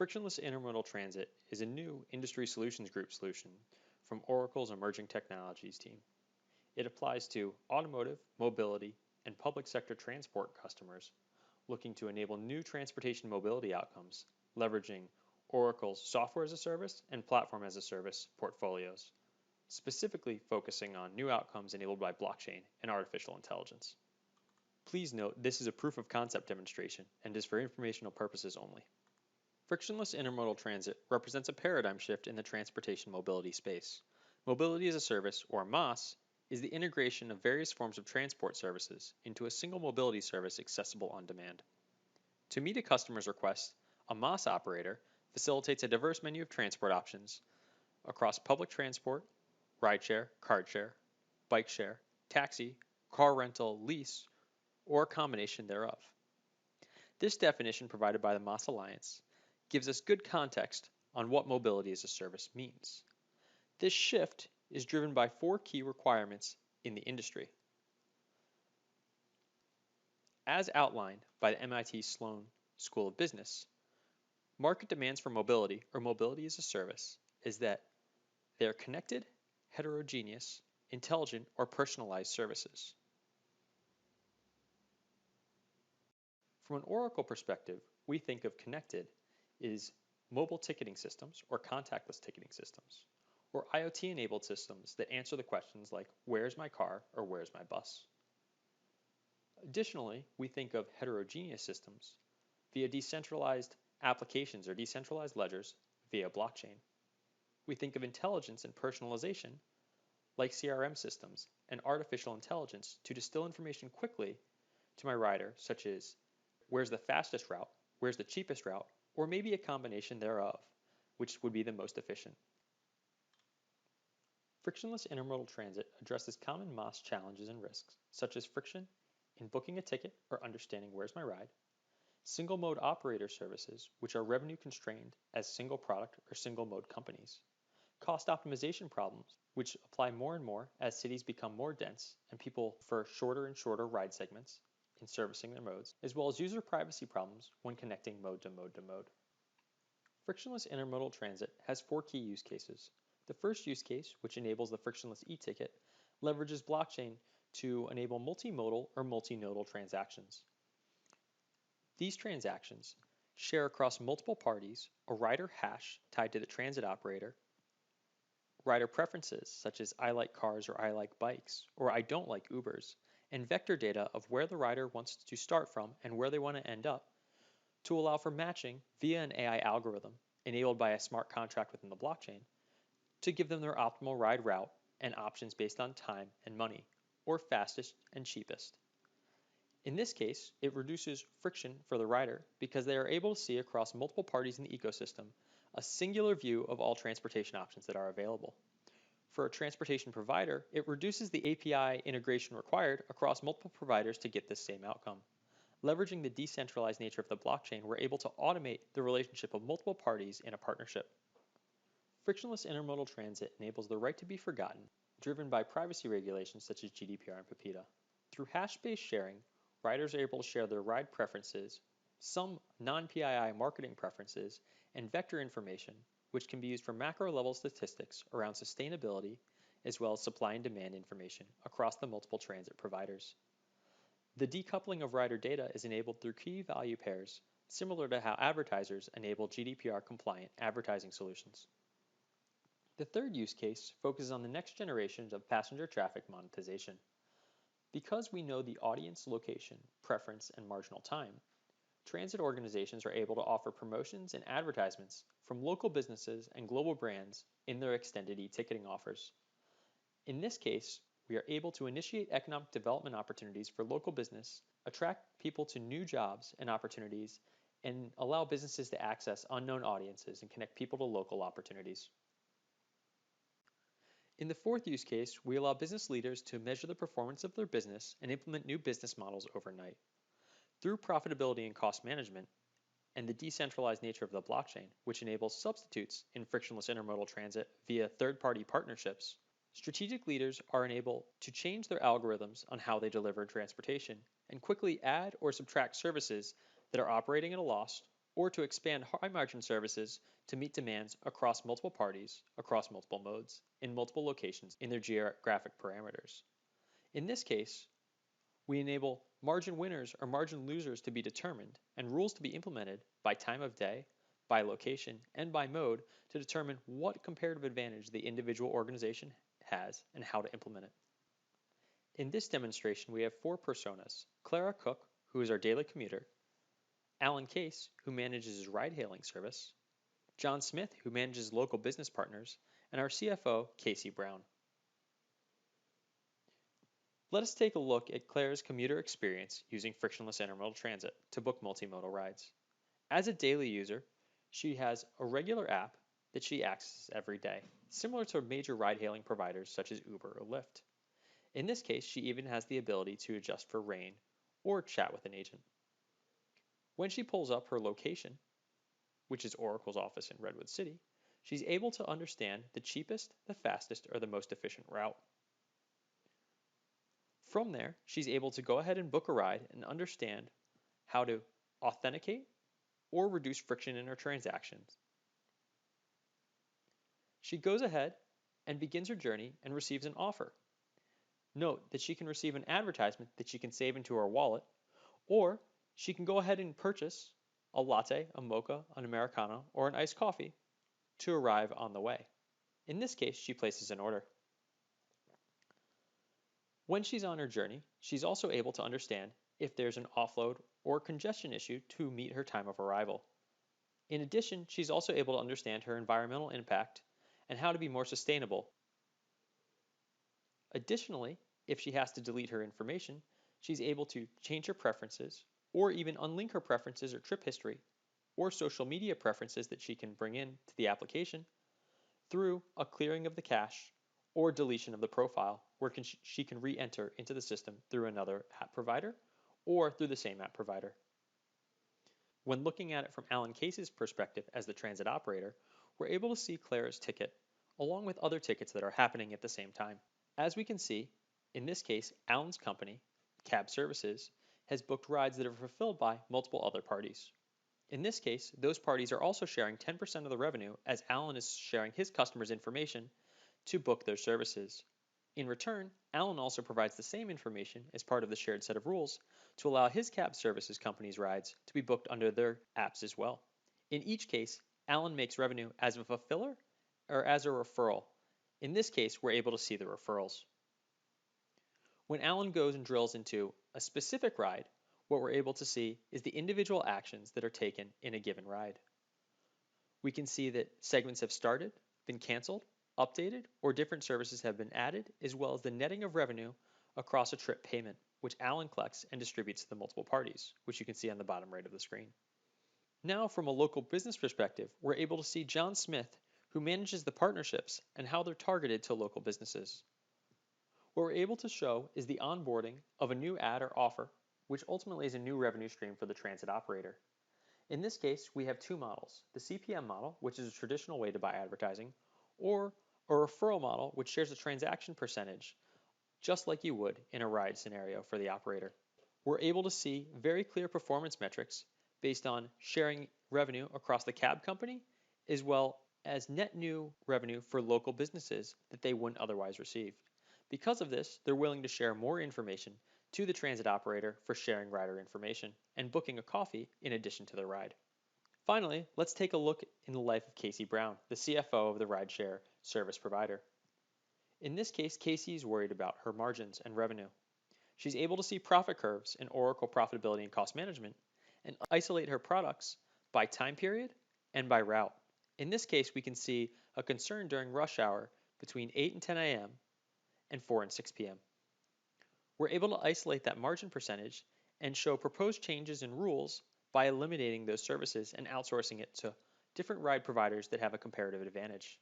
Frictionless Intermodal Transit is a new Industry Solutions Group solution from Oracle's Emerging Technologies team. It applies to automotive, mobility, and public sector transport customers looking to enable new transportation mobility outcomes, leveraging Oracle's software as a service and platform as a service portfolios, specifically focusing on new outcomes enabled by blockchain and artificial intelligence. Please note this is a proof of concept demonstration and is for informational purposes only. Frictionless Intermodal Transit represents a paradigm shift in the transportation mobility space. Mobility as a service, or MaaS, is the integration of various forms of transport services into a single mobility service accessible on demand. To meet a customer's request, a MaaS operator facilitates a diverse menu of transport options across public transport, rideshare, card share, bike share, taxi, car rental, lease, or a combination thereof. This definition provided by the MaaS Alliance gives us good context on what mobility as a service means. This shift is driven by 4 key requirements in the industry. As outlined by the MIT Sloan School of Business, market demands for mobility, or mobility as a service, is that they are connected, heterogeneous, intelligent, or personalized services. From an Oracle perspective, we think of connected is mobile ticketing systems or contactless ticketing systems, or IoT-enabled systems that answer the questions like, where's my car or where's my bus? Additionally, we think of heterogeneous systems via decentralized applications or decentralized ledgers via blockchain. We think of intelligence and personalization like CRM systems and artificial intelligence to distill information quickly to my rider, such as where's the fastest route, where's the cheapest route, or maybe a combination thereof, which would be the most efficient. Frictionless Intermodal Transit addresses common MaaS challenges and risks, such as friction in booking a ticket or understanding where's my ride, single mode operator services, which are revenue constrained as single product or single mode companies, cost optimization problems, which apply more and more as cities become more dense and people prefer shorter and shorter ride segments in servicing their modes, as well as user privacy problems when connecting mode to mode to mode. Frictionless Intermodal Transit has 4 key use cases. The first use case, which enables the frictionless e-ticket, leverages blockchain to enable multimodal or multinodal transactions. These transactions share across multiple parties a rider hash tied to the transit operator, rider preferences such as I like cars or I like bikes, or I don't like Ubers, and vector data of where the rider wants to start from and where they want to end up to allow for matching via an AI algorithm enabled by a smart contract within the blockchain to give them their optimal ride route and options based on time and money, or fastest and cheapest. In this case, it reduces friction for the rider because they are able to see across multiple parties in the ecosystem a singular view of all transportation options that are available. For a transportation provider, it reduces the API integration required across multiple providers to get this same outcome. Leveraging the decentralized nature of the blockchain, we're able to automate the relationship of multiple parties in a partnership. Frictionless Intermodal Transit enables the right to be forgotten, driven by privacy regulations such as GDPR and PIPEDA. Through hash-based sharing, riders are able to share their ride preferences, some non-PII marketing preferences, and vector information, which can be used for macro-level statistics around sustainability, as well as supply and demand information across the multiple transit providers. The decoupling of rider data is enabled through key value pairs, similar to how advertisers enable GDPR-compliant advertising solutions. The third use case focuses on the next generation of passenger traffic monetization. Because we know the audience location, preference, and marginal time, transit organizations are able to offer promotions and advertisements from local businesses and global brands in their extended e-ticketing offers. In this case, we are able to initiate economic development opportunities for local business, attract people to new jobs and opportunities, and allow businesses to access unknown audiences and connect people to local opportunities. In the fourth use case, we allow business leaders to measure the performance of their business and implement new business models overnight. Through profitability and cost management, and the decentralized nature of the blockchain, which enables substitutes in frictionless intermodal transit via third-party partnerships, strategic leaders are enabled to change their algorithms on how they deliver transportation and quickly add or subtract services that are operating at a loss or to expand high-margin services to meet demands across multiple parties, across multiple modes, in multiple locations in their geographic parameters. In this case, we enable margin winners or margin losers to be determined and rules to be implemented by time of day, by location, and by mode to determine what comparative advantage the individual organization has and how to implement it. In this demonstration, we have four personas: Clara Cook, who is our daily commuter; Alan Case, who manages his ride-hailing service; John Smith, who manages local business partners; and our CFO, Casey Brown. Let us take a look at Claire's commuter experience using Frictionless Intermodal Transit to book multimodal rides. As a daily user, she has a regular app that she accesses every day, similar to major ride-hailing providers such as Uber or Lyft. In this case, she even has the ability to adjust for rain or chat with an agent. When she pulls up her location, which is Oracle's office in Redwood City, she's able to understand the cheapest, the fastest, or the most efficient route. From there, she's able to go ahead and book a ride and understand how to authenticate or reduce friction in her transactions. She goes ahead and begins her journey and receives an offer. Note that she can receive an advertisement that she can save into her wallet, or she can go ahead and purchase a latte, a mocha, an Americano, or an iced coffee to arrive on the way. In this case, she places an order. When she's on her journey, she's also able to understand if there's an offload or congestion issue to meet her time of arrival. In addition, she's also able to understand her environmental impact and how to be more sustainable. Additionally, if she has to delete her information, she's able to change her preferences or even unlink her preferences or trip history or social media preferences that she can bring in to the application through a clearing of the cache or deletion of the profile, where she can re-enter into the system through another app provider or through the same app provider. When looking at it from Alan Case's perspective as the transit operator, we're able to see Clara's ticket along with other tickets that are happening at the same time. As we can see, in this case, Alan's company, Cab Services, has booked rides that are fulfilled by multiple other parties. In this case, those parties are also sharing 10% of the revenue, as Alan is sharing his customers' information to book their services. In return, Alan also provides the same information as part of the shared set of rules to allow his cab services company's rides to be booked under their apps as well. In each case, Alan makes revenue as a fulfiller or as a referral. In this case, we're able to see the referrals. When Alan goes and drills into a specific ride, what we're able to see is the individual actions that are taken in a given ride. We can see that segments have started, been canceled, updated, or different services have been added, as well as the netting of revenue across a trip payment, which Alan collects and distributes to the multiple parties, which you can see on the bottom right of the screen. Now, from a local business perspective, we're able to see John Smith, who manages the partnerships and how they're targeted to local businesses. What we're able to show is the onboarding of a new ad or offer, which ultimately is a new revenue stream for the transit operator. In this case, we have two models: the CPM model, which is a traditional way to buy advertising, or a referral model, which shares a transaction percentage, just like you would in a ride scenario for the operator. We're able to see very clear performance metrics based on sharing revenue across the cab company, as well as net new revenue for local businesses that they wouldn't otherwise receive. Because of this, they're willing to share more information to the transit operator for sharing rider information and booking a coffee in addition to the ride. Finally, let's take a look in the life of Casey Brown, the CFO of the rideshare service provider. In this case, Casey is worried about her margins and revenue. She's able to see profit curves in Oracle Profitability and Cost Management and isolate her products by time period and by route. In this case, we can see a concern during rush hour between 8 and 10 a.m. and 4 and 6 p.m. We're able to isolate that margin percentage and show proposed changes in rules by eliminating those services and outsourcing it to different ride providers that have a comparative advantage.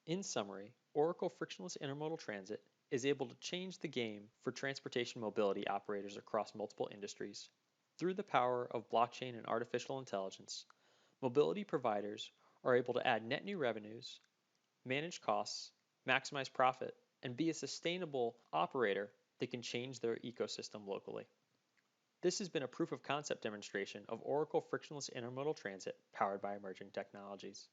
In summary, Oracle Frictionless Intermodal Transit is able to change the game for transportation mobility operators across multiple industries. Through the power of blockchain and artificial intelligence, mobility providers are able to add net new revenues, manage costs, maximize profit, and be a sustainable operator that can change their ecosystem locally. This has been a proof of concept demonstration of Oracle Frictionless Intermodal Transit powered by emerging technologies.